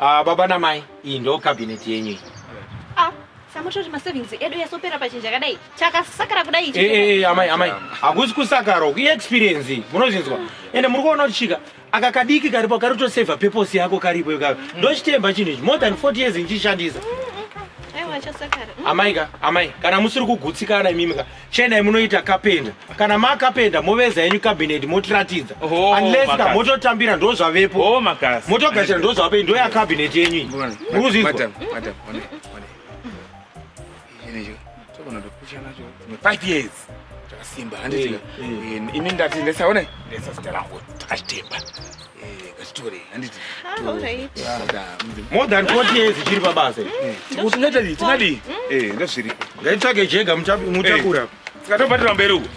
Baba na mai, iyi ndo cabinet yenyu. Samototi savings edu yasopera pachinja kadai. Chakasakara kudai ichi. Amai. Akusi kusakara, ku experience. Munozvinzwa. Ende muri kuona uchika akakadiki karipo karuto save purpose yako karipo yaka. Ndochitemba chinhu more than 40 years inchishandisa. Amai, kana musiri kugutsikana imimika. Chena munoita kapenda. Kana makapenda moveza yenyu cabinet motiratidza. Unless ka mototambira ndo zvavepo. Makasi. Motogashira ndo zvavepo ndo ya cabinet yenyu. Munozvinzwa. Madam. 5 years. Simba anditi. Ini ndati lesaona. Lesasterango takatemba. Story anditi. More than 40 years chiri babasa. Tinadi. Ndozviri. Ngaitsvake jega mutakura. Tikatobatira mberi uko.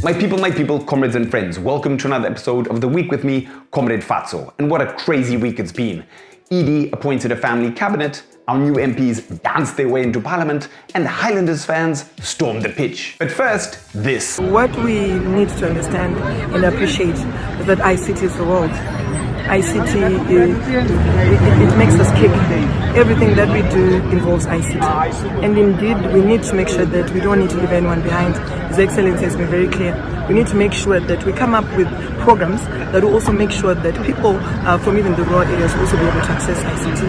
My people, comrades and friends, welcome to another episode of The Week with me, Comrade Fatso. And what a crazy week it's been. ED appointed a family cabinet, our new MPs danced their way into parliament, and Highlanders fans stormed the pitch. But first, this. What we need to understand and appreciate is that ICT is the world. ICT, it makes us kick. Everything that we do involves ICT. And indeed, we need to make sure that we don't need to leave anyone behind. His Excellency has been very clear. We need to make sure that we come up with programs that will also make sure that people from even the rural areas will also be able to access ICT.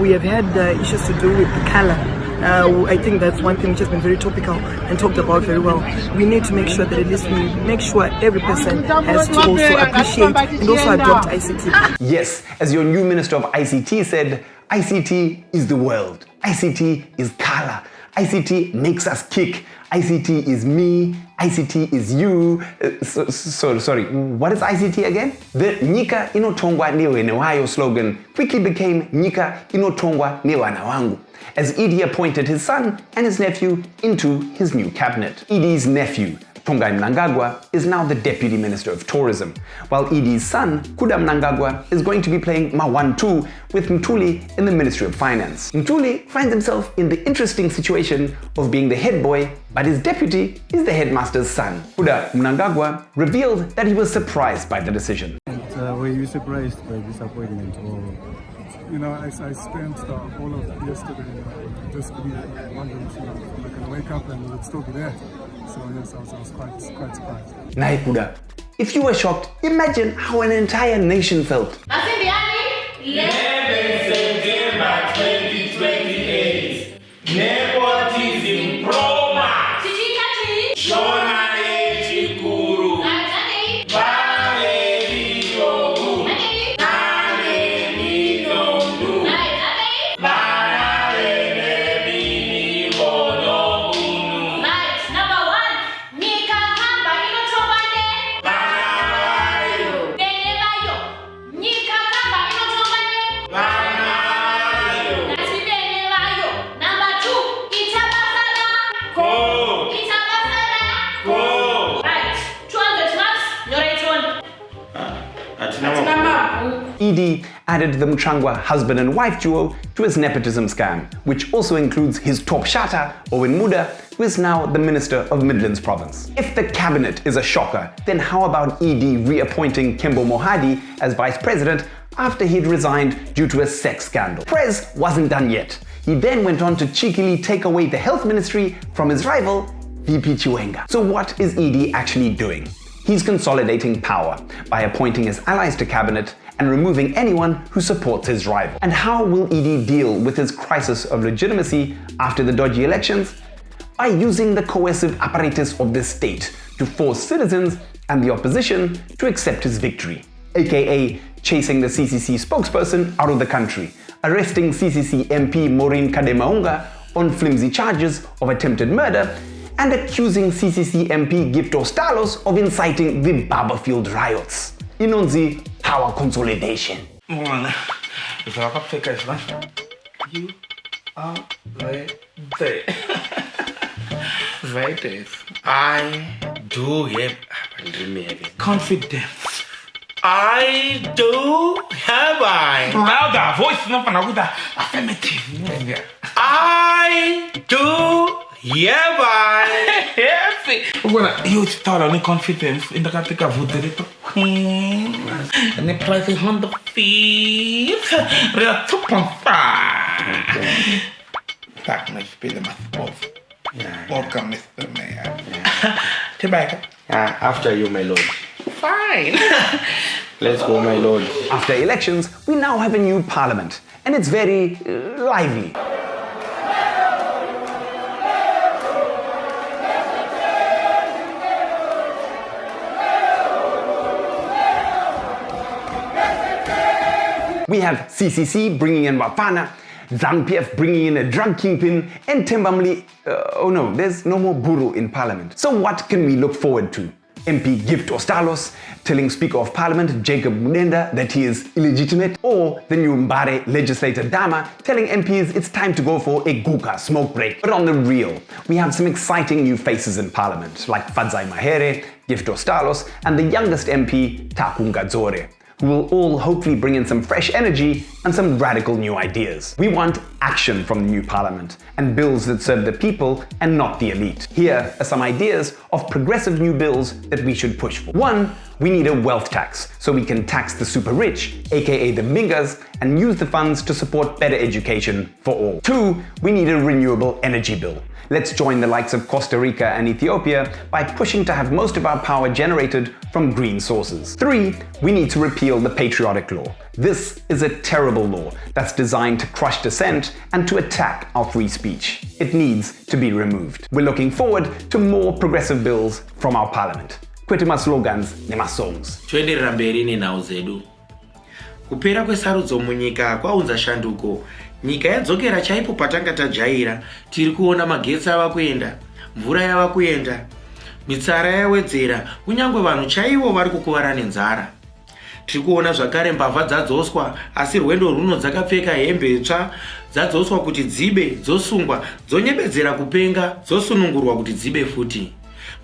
We have had issues to do with the color. I think that's one thing which has been very topical and talked about very well. We need to make sure that at least we make sure every person has to also appreciate and also adopt ICT. Yes, as your new Minister of ICT said, ICT is the world. ICT is color. ICT makes us kick. ICT is me. ICT is you. Sorry, what is ICT again? The Nyika inotongwa niwe newayo slogan quickly became Nyika inotongwa niwe na wangu, as ED appointed his son and his nephew into his new cabinet. ED's nephew, Mnangagwa, is now the Deputy Minister of Tourism, while ED's son, Mnangagwa, is going to be playing Ma1-2 with Mtuli in the Ministry of Finance. Mtuli finds himself in the interesting situation of being the head boy, but his deputy is the headmaster's son. Mnangagwa revealed that he was surprised by the decision. Were you surprised by this appointment? You know, I spent the whole of yesterday just wondering if I can wake up and it would still be there. So yes, I was quite surprised. Naikuda, if you were shocked, imagine how an entire nation felt. 11 September 2028. Nepotism Proma. Shona Echikuru. ED added the Mnangagwa husband and wife duo to his nepotism scam, which also includes his top shatter, Owen Muda, who is now the Minister of Midlands Province. If the cabinet is a shocker, then how about ED reappointing Kembo Mohadi as Vice President after he'd resigned due to a sex scandal? Prez wasn't done yet. He then went on to cheekily take away the health ministry from his rival, VP Chiwenga. So what is ED actually doing? He's consolidating power by appointing his allies to cabinet and removing anyone who supports his rival. And how will ED deal with his crisis of legitimacy after the dodgy elections? By using the coercive apparatus of the state to force citizens and the opposition to accept his victory, aka chasing the CCC spokesperson out of the country, arresting CCC MP Maureen Kademaunga on flimsy charges of attempted murder, and accusing CCC MP Gifto Stalos of inciting the Barberfield riots. Inonzi power consolidation. You are ready. I do have confidence. I do Bye. Louder, voice not for affirmative. I do hereby. You start on confidence in the Katika vote. And the price is on the feet. They are 2.5. Back, my spirit, my both. Welcome, Mr. Mayor. Tobacco. After you, my lord. Fine. Let's go, my lord. After elections, we now have a new parliament, and it's very lively. We have CCC bringing in Wapana, ZANU-PF bringing in a drug kingpin, and Tembamli, oh no, there's no more Buru in parliament. So what can we look forward to? MP Gift Ostalos telling Speaker of Parliament Jacob Munenda that he is illegitimate, or the new Mbare legislator Dama telling MPs it's time to go for a Guka smoke break. But on the real, we have some exciting new faces in Parliament, like Fadzai Mahere, Gift Ostalos, and the youngest MP, Taku Ngadzore, who will all hopefully bring in some fresh energy and some radical new ideas. We want action from the new parliament and bills that serve the people and not the elite. Here are some ideas of progressive new bills that we should push for. 1. We need a wealth tax so we can tax the super rich, aka the Mingas, and use the funds to support better education for all. 2. We need a renewable energy bill. Let's join the likes of Costa Rica and Ethiopia by pushing to have most of our power generated from green sources. 3. We need to repeal the patriotic law. This is a terrible law that's designed to crush dissent and to attack our free speech. It needs to be removed. We're looking forward to more progressive bills from our parliament. Kwete maslogans nemasongs. Twenderera mberi nenhau zedu. Kupera kwesarudzo munyika kwaunza shanduko. Nyika yadzokera chaipo patanga tajaira. Tiri kuona magetsi ava kuenda, mvura yava kuenda, mitsara yawedzera, kunyangwe vanhu chaivo vari kukuvara nenzara. Tiri kuona zvakare mbavha dzadzoswa, asi rwendo runo dzakapfeka hembe tsva, dzadzoswa kuti dzibe, dzosungwa, dzonyebedzera kupenga, dzosunungurwa kuti dzibe futi.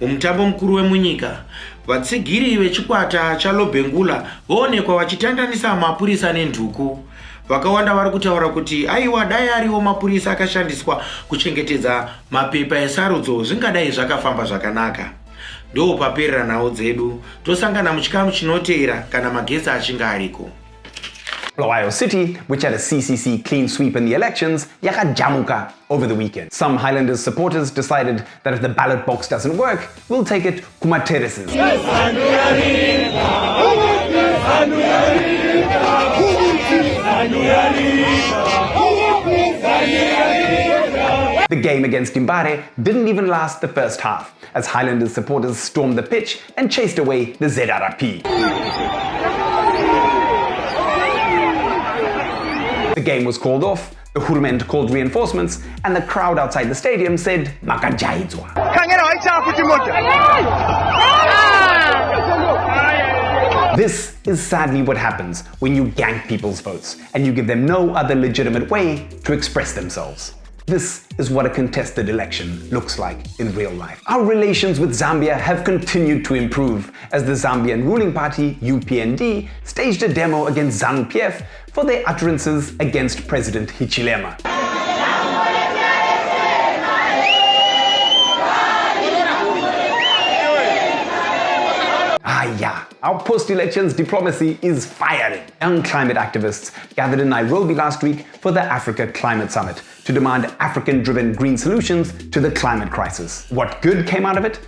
Mumutambo mukuru wemunyika, vatsigiri vechikwata chaLobhengula voonekwa vachitandanisa mapurisa nenduku. Vakawanda vari kutaura kuti aiwa dai ariwo mapurisa akashandiswa kuchengetedza mapepa esarudzo zvingadai zvakafamba zvakanaka. Ndo paperera nhau dzedu, tosangana muchikamu chinoteera kana magetsi achinge ariko. Bulawayo City, which had a CCC clean sweep in the elections, yakajamuka over the weekend. Some Highlanders supporters decided that if the ballot box doesn't work, we'll take it kumatereses. The game against Mbare didn't even last the first half, as Highlanders supporters stormed the pitch and chased away the ZRP. The game was called off, the Hurment called reinforcements, and the crowd outside the stadium said, Makajaidzwa. This is sadly what happens when you gank people's votes and you give them no other legitimate way to express themselves. This is what a contested election looks like in real life. Our relations with Zambia have continued to improve as the Zambian ruling party, UPND, staged a demo against ZANU-PF for their utterances against President Hichilema. Our post-elections diplomacy is firing. Young climate activists gathered in Nairobi last week for the Africa Climate Summit to demand African-driven green solutions to the climate crisis. What good came out of it?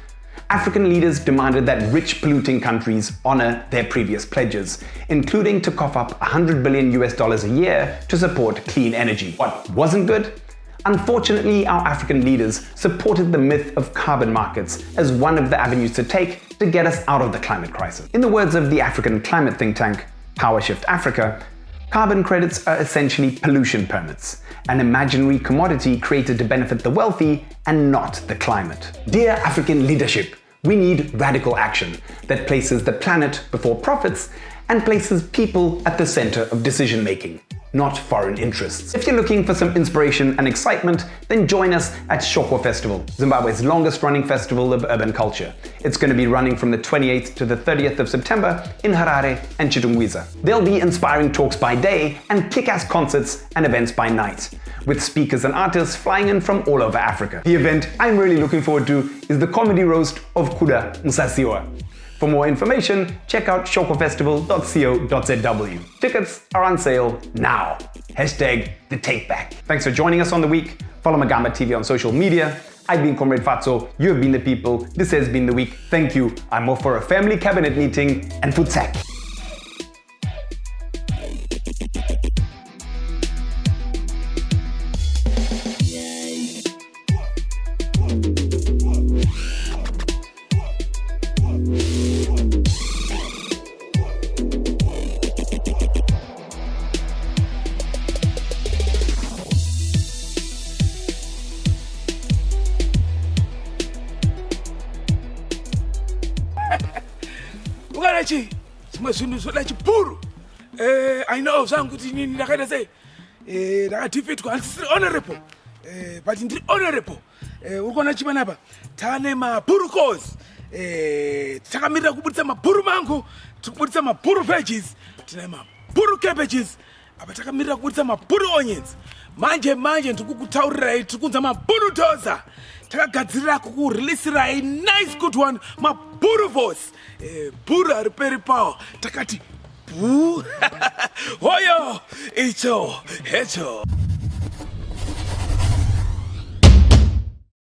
African leaders demanded that rich polluting countries honor their previous pledges, including to cough up $100 billion a year to support clean energy. What wasn't good? Unfortunately, our African leaders supported the myth of carbon markets as one of the avenues to take to get us out of the climate crisis. In the words of the African climate think tank, PowerShift Africa, carbon credits are essentially pollution permits, an imaginary commodity created to benefit the wealthy and not the climate. Dear African leadership, we need radical action that places the planet before profits and places people at the center of decision making. not foreign interests. If you're looking for some inspiration and excitement, then join us at Shoko Festival, Zimbabwe's longest running festival of urban culture. It's going to be running from the 28th to the 30th of September in Harare and Chitungwiza. There'll be inspiring talks by day and kick-ass concerts and events by night, with speakers and artists flying in from all over Africa. The event I'm really looking forward to is the comedy roast of Kuda Musasiwa. For more information, check out shokofestival.co.zw. Tickets are on sale now. Hashtag the take back. Thanks for joining us on the week. Follow Mnangagwa TV on social media. I've been Comrade Fatso. You have been the people. This has been the week. Thank you. I'm off for a family cabinet meeting and futsak. I know zangu tini ndakaita sei ndakadhifitwa handisiri honorable but ndiri honorable uri kuona chipanapa tane mabhurukos takamirira kubudisa mabhuru mangu tiri kubudisa mabhuru veggies tine mabhuru cabbages apa takamirira kubudisa mabhuru onions manje ndiri kukutaurirai tiri kunza mabhuru doza takagadzirira kukureleasirai nice good one mabhuru vos bhuru hariperi pawo takati bhuu hoyo icho hecho.